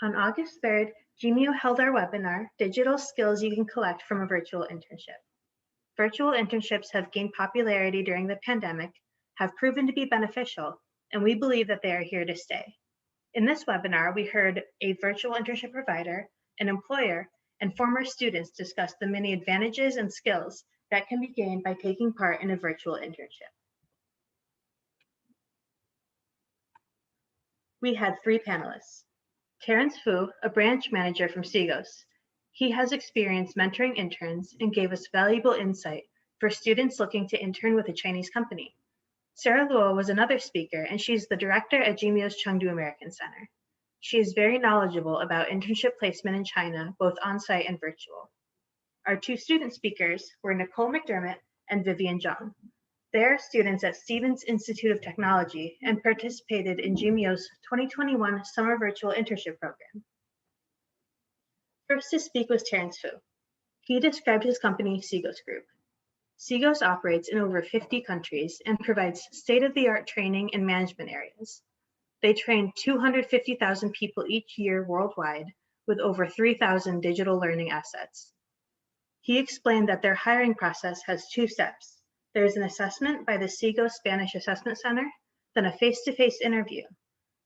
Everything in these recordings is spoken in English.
On August 3rd, G-MEO held our webinar, Digital Skills You Can Collect from a Virtual Internship. Virtual internships have gained popularity during the pandemic, have proven to be beneficial, and we believe that they are here to stay. In this webinar, we heard a virtual internship provider, an employer, and former students discuss the many advantages and skills that can be gained by taking part in a virtual internship. We had 3 panelists. Terrence Fu, a branch manager from Sigos. He has experience mentoring interns and gave us valuable insight for students looking to intern with a Chinese company. Sarah Luo was another speaker, and she's the director at G-MEO's Chengdu American Center. She is very knowledgeable about internship placement in China, both on-site and virtual. Our 2 student speakers were Nicole McDermott and Vivian Zhang. They are students at Stevens Institute of Technology and participated in G-MEO's 2021 Summer Virtual Internship Program. First to speak was Terrence Fu. He described his company, Sigos Group. Sigos operates in over 50 countries and provides state-of-the-art training and management areas. They train 250,000 people each year worldwide with over 3,000 digital learning assets. He explained that their hiring process has 2 steps. There is an assessment by the Sigos Spanish Assessment Center, then a face-to-face interview.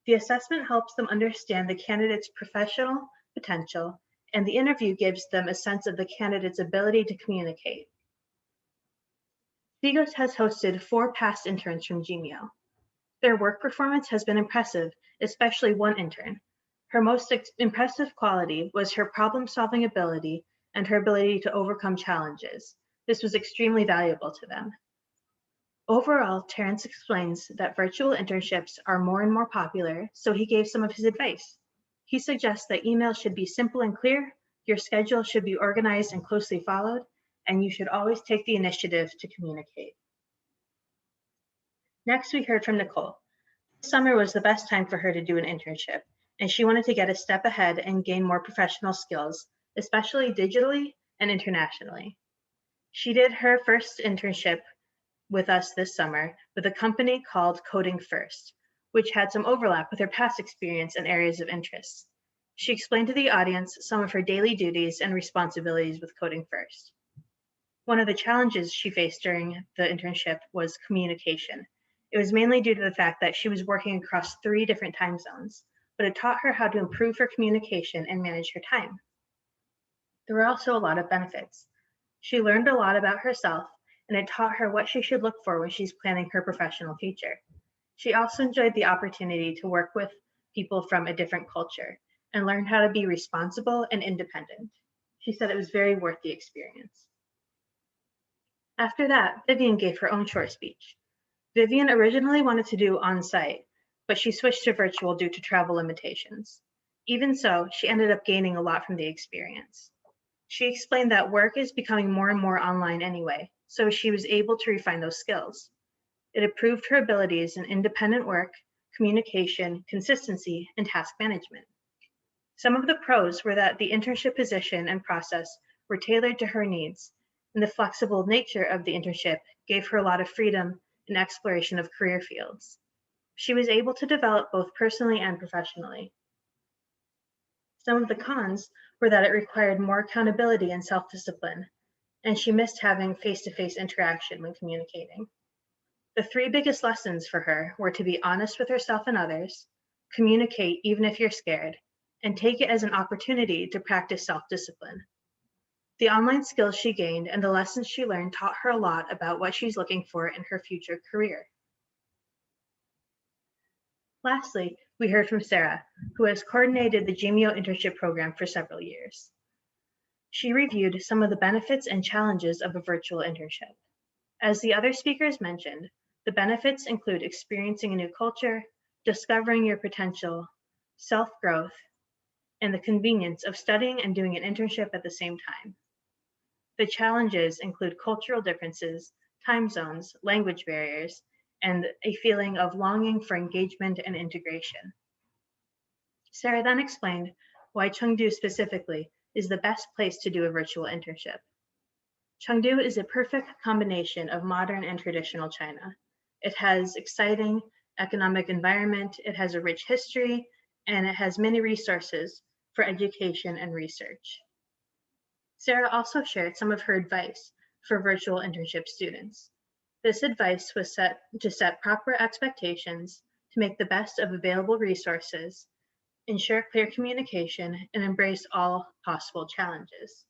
The assessment helps them understand the candidate's professional potential, and the interview gives them a sense of the candidate's ability to communicate. Sigos has hosted 4 past interns from G-MEO. Their work performance has been impressive, especially one intern. Her most impressive quality was her problem-solving ability and her ability to overcome challenges. This was extremely valuable to them. Overall, Terrence explains that virtual internships are more and more popular, so he gave some of his advice. He suggests that emails should be simple and clear, your schedule should be organized and closely followed, and you should always take the initiative to communicate. Next, we heard from Nicole. This summer was the best time for her to do an internship, and she wanted to get a step ahead and gain more professional skills, especially digitally and internationally. She did her first internship with us this summer with a company called Coding First, which had some overlap with her past experience and areas of interest. She explained to the audience some of her daily duties and responsibilities with Coding First. One of the challenges she faced during the internship was communication. It was mainly due to the fact that she was working across 3 different time zones, but it taught her how to improve her communication and manage her time. There were also a lot of benefits. She learned a lot about herself, and it taught her what she should look for when she's planning her professional future. She also enjoyed the opportunity to work with people from a different culture and learn how to be responsible and independent. She said it was very worth the experience. After that, Vivian gave her own short speech. Vivian originally wanted to do on-site, but she switched to virtual due to travel limitations. Even so, she ended up gaining a lot from the experience. She explained that work is becoming more and more online anyway, so she was able to refine those skills. It improved her abilities in independent work, communication, consistency, and task management. Some of the pros were that the internship position and process were tailored to her needs, and the flexible nature of the internship gave her a lot of freedom in exploration of career fields. She was able to develop both personally and professionally. Some of the cons were that it required more accountability and self-discipline, and she missed having face-to-face interaction when communicating. The 3 biggest lessons for her were to be honest with herself and others, communicate even if you're scared, and take it as an opportunity to practice self-discipline. The online skills she gained and the lessons she learned taught her a lot about what she's looking for in her future career. Lastly, we heard from Sarah, who has coordinated the G-MEO internship program for several years. She reviewed some of the benefits and challenges of a virtual internship. As the other speakers mentioned, the benefits include experiencing a new culture, discovering your potential, self-growth, and the convenience of studying and doing an internship at the same time. The challenges include cultural differences, time zones, language barriers, and a feeling of longing for engagement and integration. Sarah then explained why Chengdu specifically is the best place to do a virtual internship. Chengdu is a perfect combination of modern and traditional China. It has exciting economic environment, it has a rich history, and it has many resources for education and research. Sarah also shared some of her advice for virtual internship students. This advice was to set proper expectations, to make the best of available resources, ensure clear communication, and embrace all possible challenges.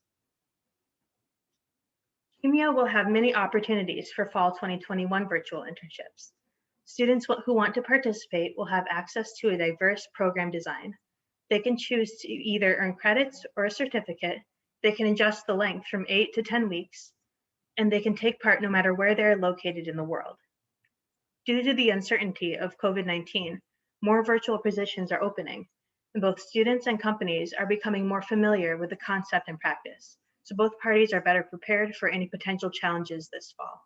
G-MEO will have many opportunities for fall 2021 virtual internships. Students who want to participate will have access to a diverse program design. They can choose to either earn credits or a certificate. They can adjust the length from 8 to 10 weeks, and they can take part no matter where they're located in the world. Due to the uncertainty of COVID-19, more virtual positions are opening, and both students and companies are becoming more familiar with the concept and practice, so both parties are better prepared for any potential challenges this fall.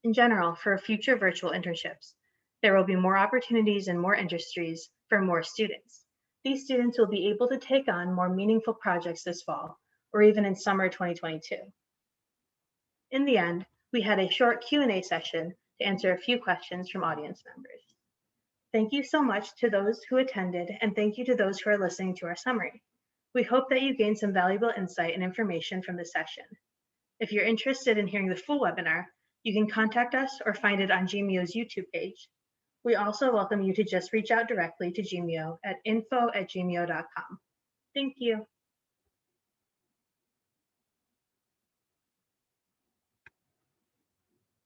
In general, for future virtual internships, there will be more opportunities in more industries for more students. These students will be able to take on more meaningful projects this fall, or even in summer 2022. In the end, we had a short Q&A session to answer a few questions from audience members. Thank you so much to those who attended, and thank you to those who are listening to our summary. We hope that you gained some valuable insight and information from this session. If you're interested in hearing the full webinar, you can contact us or find it on G-MEO's YouTube page. We also welcome you to just reach out directly to G-MEO at info@gmeo.com. Thank you.